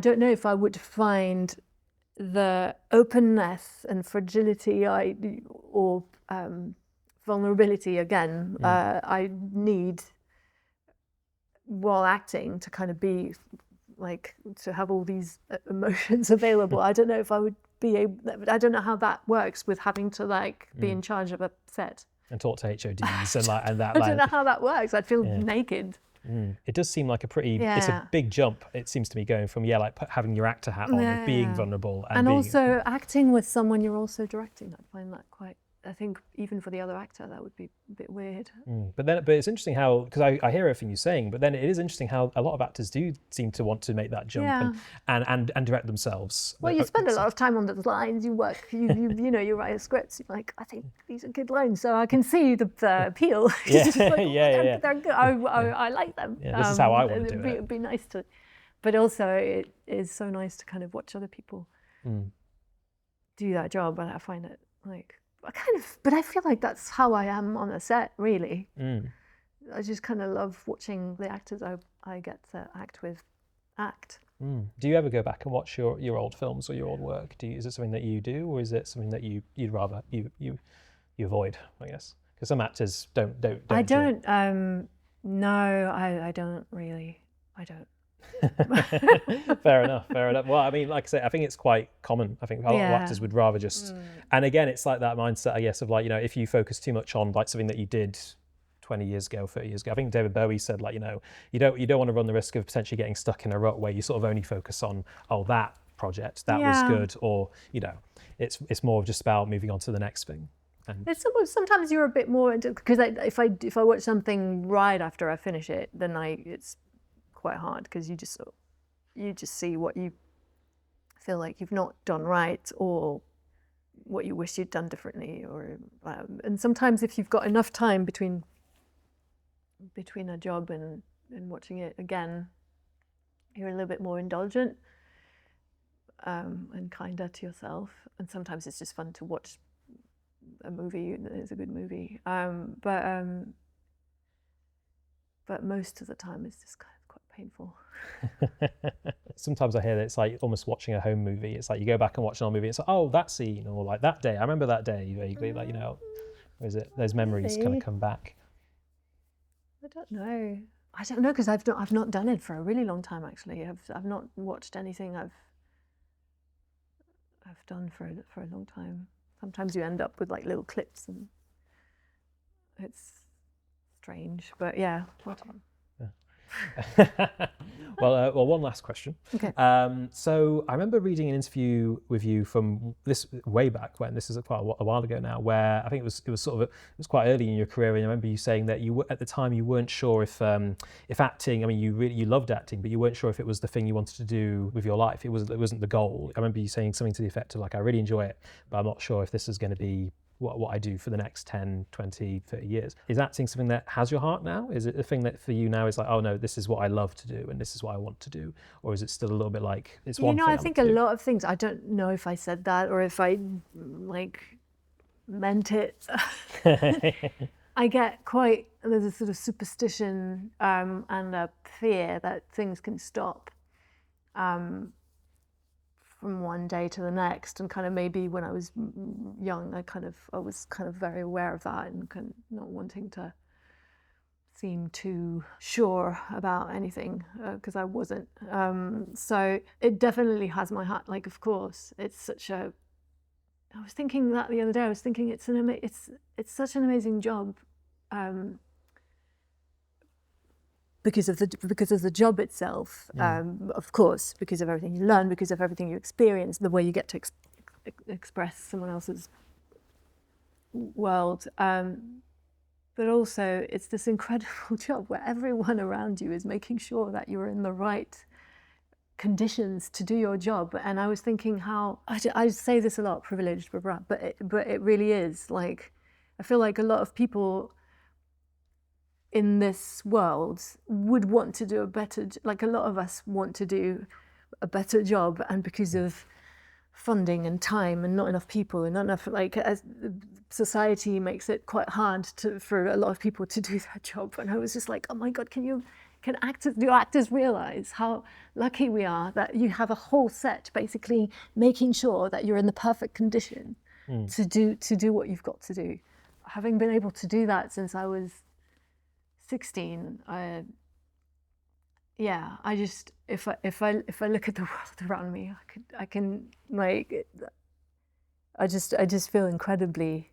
don't know if I would find the openness and fragility or vulnerability again. I need while acting to kind of be like to have all these emotions available. I don't know if I would be able. I don't know how that works with having to like be in charge of a set and talk to HODs and that. I don't know how that works. I'd feel naked. It does seem like it's a big jump. It seems to me going from having your actor hat on, being vulnerable, and also acting with someone you're also directing. I find that quite. I think even for the other actor, that would be a bit weird. But it's interesting how, because I hear everything you're saying, but then it is interesting how a lot of actors do seem to want to make that jump and direct themselves. Well, you spend a lot of time on those lines. You work. You write a script. You're like, I think these are good lines, so I can see the appeal. They're good. I like them. This is how I want to do it. It'd be nice to, but also it is so nice to kind of watch other people do that job, and I find it like. But I feel like that's how I am on a set, really. I just kind of love watching the actors I get to act with act. Do you ever go back and watch your old films or your old work? Is it something that you do, or is it something that you'd rather you avoid? I guess because some actors don't. I don't. No, I don't really. I don't. Fair enough. Well, I mean, like I say, I think it's quite common. I think a lot of actors would rather just, and again, it's like that mindset, I guess, of like, if you focus too much on like something that you did 20 years ago, 30 years ago. I think David Bowie said, like, you know, you don't want to run the risk of potentially getting stuck in a rut where you sort of only focus on, oh, that project, that was good, or, you know, it's more just about moving on to the next thing. And it's sometimes you're a bit more, because if I watch something right after I finish it, then it's quite hard, because you just see what you feel like you've not done right, or what you wish you'd done differently, or and sometimes if you've got enough time between a job and watching it again, you're a little bit more indulgent and kinder to yourself. And sometimes it's just fun to watch a movie that is a good movie, but most of the time it's just kind of quite painful. Sometimes I hear that it's like almost watching a home movie. It's like you go back and watch an old movie, it's like, oh, that scene, or like that day, I remember that day vaguely, like, you know, or is it those memories kind of come back? I don't know, because I've not done it for a really long time, actually. I've not watched anything I've done for a long time. Sometimes you end up with like little clips, and it's strange, but yeah. Well, one last question. Okay. So I remember reading an interview with you from this way back when, this is quite a while ago now, where I think it was quite early in your career, and I remember you saying that at the time you weren't sure if acting, I mean, you loved acting, but you weren't sure if it was the thing you wanted to do with your life. It wasn't the goal. I remember you saying something to the effect of like, I really enjoy it, but I'm not sure if this is going to be what I do for the next 10, 20, 30 years. Is acting something that has your heart now? Is it a thing that for you now is like, oh no, this is what I love to do and this is what I want to do? Or is it still a little bit like, it's one thing I think a lot of things, I don't know if I said that or if I like meant it. I get there's a sort of superstition and a fear that things can stop from one day to the next, and kind of maybe when I was young, I was kind of very aware of that, and kind of not wanting to seem too sure about anything, because I wasn't. So it definitely has my heart. Like, of course, it's such a. I was thinking that the other day. I was thinking it's such an amazing job. Because of the job itself, of course, because of everything you learn, because of everything you experience, the way you get to express someone else's world. But also, it's this incredible job where everyone around you is making sure that you're in the right conditions to do your job. And I was thinking how, I say this a lot, privileged, but it really is. Like, I feel like a lot of people in this world would want to do a lot of us want to do a better job, and because of funding and time and not enough people and not enough, like, as society makes it quite hard for a lot of people to do that job. And I was just like, oh my God, do actors realize how lucky we are that you have a whole set basically making sure that you're in the perfect condition to do what you've got to do. Having been able to do that since I was 16, I just, if I look at the world around me, I just feel incredibly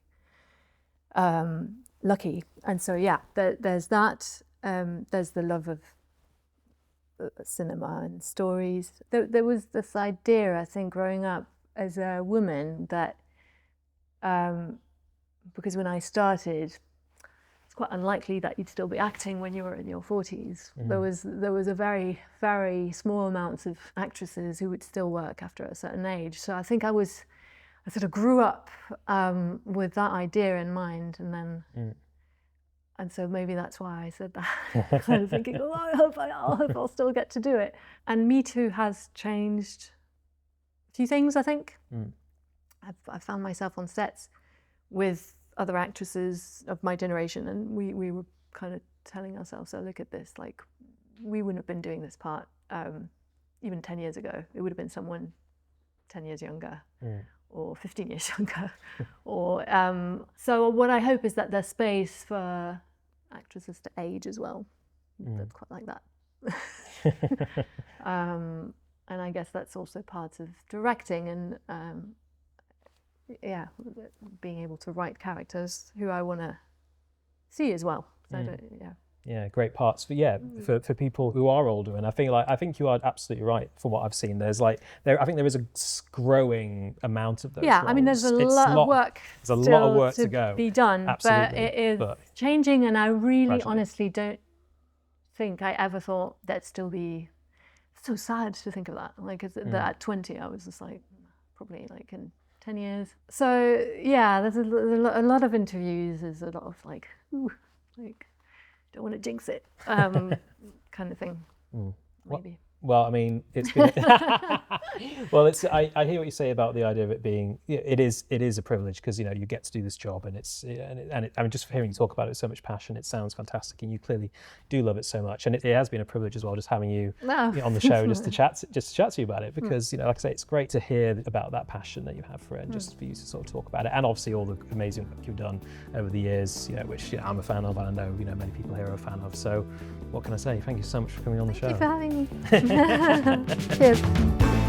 lucky. And so there's that. There's the love of cinema and stories. There was this idea, I think, growing up as a woman that because when I started, quite unlikely that you'd still be acting when you were in your 40s. There was a very, very small amount of actresses who would still work after a certain age. So I think I sort of grew up with that idea in mind, and then, and so maybe that's why I said that. Kind of thinking, oh, I hope I'll still get to do it. And Me Too has changed a few things, I think. I found myself on sets with other actresses of my generation, and we were kind of telling ourselves, so look at this, like, we wouldn't have been doing this part even 10 years ago. It would have been someone 10 years younger or 15 years younger. Or so what I hope is that there's space for actresses to age as well. That's quite like that. And I guess that's also part of directing, and being able to write characters who I want to see as well. So I don't, yeah. Yeah, great parts. But yeah, for people who are older, and I think you are absolutely right. From what I've seen, I think there is a growing amount of those. Yeah, roles. I mean, there's a lot of work. There's a lot of work to go. Be done, Absolutely. but it is changing, and I really, Gradually. honestly, don't think I ever thought that'd still be. So sad to think of that. Like at 20, I was just like, probably like in 10 years. So yeah, there's a lot of interviews. There's a lot of like, ooh, like. Don't want to jinx it, kind of thing. Maybe. Well, I mean, it's been. Well, I hear what you say about the idea of it being. It is a privilege because you get to do this job, and I mean, just hearing you talk about it with so much passion, it sounds fantastic, and you clearly do love it so much, and it has been a privilege as well, just having you on the show, just to chat to you about it, because like I say, it's great to hear about that passion that you have for it, and just for you to sort of talk about it, and obviously all the amazing work you've done over the years, which I'm a fan of, and I know many people here are a fan of. So, what can I say? Thank you so much for coming on the show. Thank you for having me. Cheers.